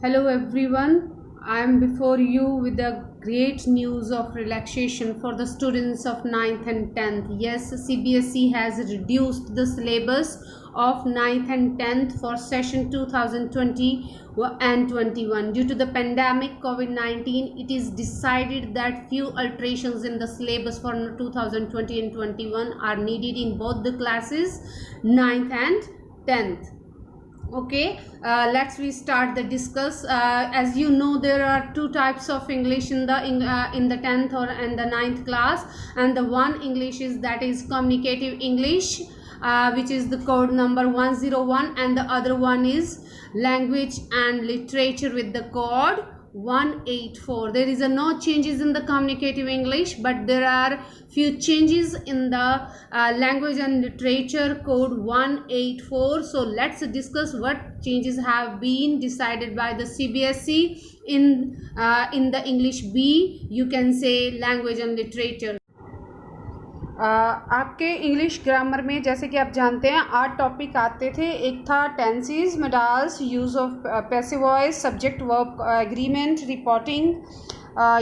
Hello everyone, I am before you with the great news of relaxation for the students of 9th and 10th. Yes, CBSE has reduced the syllabus of 9th and 10th for session 2020 and 21. Due to the pandemic COVID-19, it is decided that few alterations in the syllabus for 2020 and 21 are needed in both the classes 9th and 10th. Okay, let's we start the discuss. As you know, there are two types of English in the 10th or and the 9th class, and the one English is that is communicative English, which is the code number 101, and the other one is language and literature with the code 184. There is no changes in the communicative English, but there are few changes in the language and literature code 184. So let's discuss what changes have been decided by the CBSE in the English B, you can say language and literature. आपके English grammar में जैसे कि आप जानते हैं 8 topic आते थे. एक था tenses, modals, use of passive voice, subject verb agreement, reporting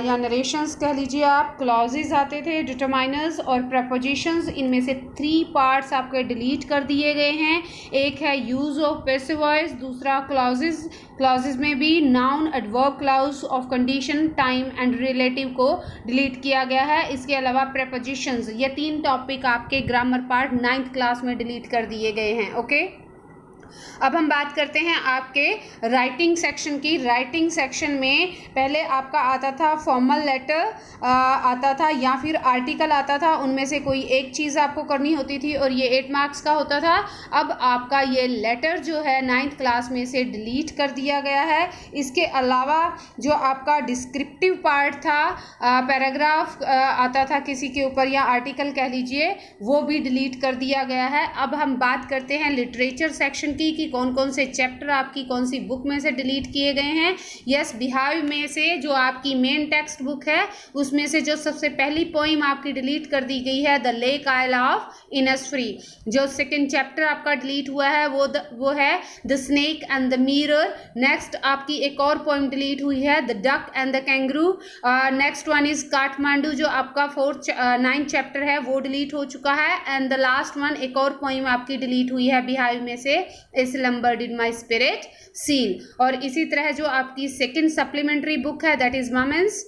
या नरेशंस कह लीजिए आप, क्लॉजेज आते थे, डिटरमाइनर्स और प्रपोजिशंस. इनमें से 3 पार्ट्स आपके डिलीट कर दिए गए हैं. एक है यूज़ ऑफ पैसिव वॉइस, दूसरा क्लॉजेज में भी noun, adverb, clause of condition, time and relative को डिलीट किया गया है. इसके अलावा प्रपोजिशंस, ये 3 टॉपिक आपके ग्रामर पार्ट 9th क्लास में डिलीट कर दिए गए हैं. ओके, अब हम बात करते हैं आपके राइटिंग सेक्शन की. राइटिंग सेक्शन में पहले आपका आता था फॉर्मल लेटर आता था या फिर आर्टिकल आता था. उनमें से कोई एक चीज़ आपको करनी होती थी और ये 8 मार्क्स का होता था. अब आपका ये लेटर जो है 9th क्लास में से डिलीट कर दिया गया है. इसके अलावा जो आपका डिस्क्रिप्टिव पार्ट था, पैराग्राफ आता था किसी के ऊपर या आर्टिकल कह लीजिए, वो भी डिलीट कर दिया गया है. अब हम बात करते हैं लिटरेचर सेक्शन की कौन कौन से चैप्टर आपकी कौन सी बुक में से डिलीट किए गए हैं. यस, बिहाव में से जो आपकी मेन टेक्स्ट बुक है उसमें से जो सबसे पहली पोइम आपकी डिलीट कर दी गई है द लेक आइल ऑफ इनसफ्री. जो सेकंड चैप्टर आपका डिलीट हुआ है वो है the snake and the mirror. Next आपकी एक और पोइम डिलीट हुई है the duck and the kangaroo. Next one is Kathmandu, जो आपका 9th चैप्टर है वो डिलीट हो चुका है. एंड द लास्ट वन एक और पोइम आपकी डिलीट हुई है बिहाव में से, slumbered in my spirit seal. और इसी तरह जो आपकी सेकंड सप्लीमेंट्री बुक है दैट इज मोमेंट्स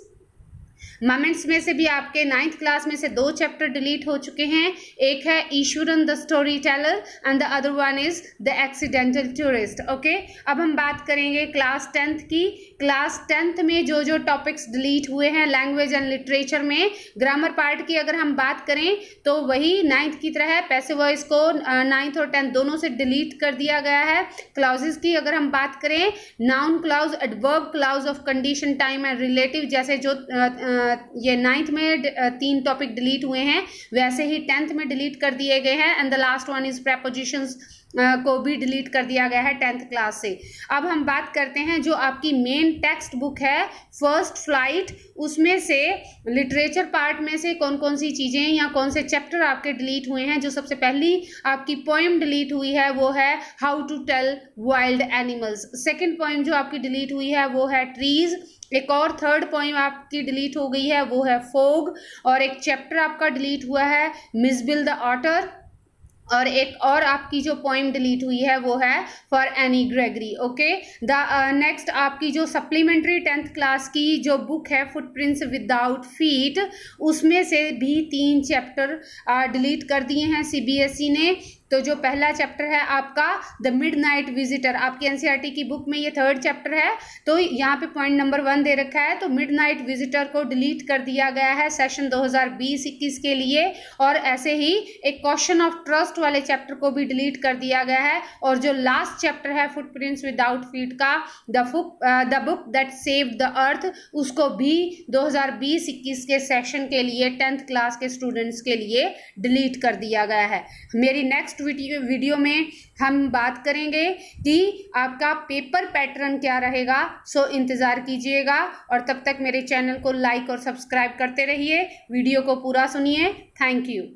में से भी आपके 9th क्लास में से 2 चैप्टर डिलीट हो चुके हैं. एक है Eswaran the story teller and the other one is the accidental tourist. Okay, अब हम बात करेंगे क्लास 10th की. क्लास 10th में जो टॉपिक्स डिलीट हुए हैं लैंग्वेज एंड लिटरेचर में, ग्रामर पार्ट की अगर हम बात करें तो वही 9th की तरह है. पैसिव वॉइस को 9th और 10th दोनों से डिलीट कर दिया गया है. क्लाउजेस की अगर हम बात करें, noun clause, adverb clause of condition, time and relative, जैसे जो ये 9th में 3 टॉपिक डिलीट हुए हैं वैसे ही 10th में डिलीट कर दिए गए हैं. And the last one is propositions को भी डिलीट कर दिया गया है 10th क्लास से. अब हम बात करते हैं जो आपकी मेन टेक्स्ट बुक है फर्स्ट फ्लाइट, उसमें से लिटरेचर पार्ट में से कौन कौन सी चीज़ें या कौन से चैप्टर आपके डिलीट हुए हैं. जो सबसे पहली आपकी पोएम डिलीट हुई है वो है how to tell wild animals. Second poem जो आपकी डिलीट हुई है वो है ट्रीज. एक और थर्ड पोइम आपकी डिलीट हो गई है वो है फोग. और एक चैप्टर आपका डिलीट हुआ है मिसबिल द ऑटर. और एक और आपकी जो पोइम डिलीट हुई है वो है for any Gregory. Okay, the next आपकी जो सप्लीमेंट्री 10th क्लास की जो बुक है फुटप्रिंट्स विदाउट फीट, उसमें से भी 3 चैप्टर डिलीट कर दिए हैं CBSE ने. तो जो पहला चैप्टर है आपका द मिडनाइट विजिटर, आपकी NCERT की बुक में ये 3rd चैप्टर है, तो यहाँ पे पॉइंट नंबर 1 दे रखा है. तो मिडनाइट विजिटर को डिलीट कर दिया गया है सेशन 2020-21 के लिए. और ऐसे ही एक क्वेश्चन ऑफ ट्रस्ट वाले चैप्टर को भी डिलीट कर दिया गया है. और जो लास्ट चैप्टर है फुटप्रिंट्स विदाउट फीट का the book that saved the earth, उसको भी 2020-21 के सेशन के लिए 10th क्लास के स्टूडेंट्स के लिए डिलीट कर दिया गया है. मेरी नेक्स्ट वीडियो में हम बात करेंगे कि आपका पेपर पैटर्न क्या रहेगा. सो इंतज़ार कीजिएगा और तब तक मेरे चैनल को लाइक और सब्सक्राइब करते रहिए. वीडियो को पूरा सुनिए. Thank you.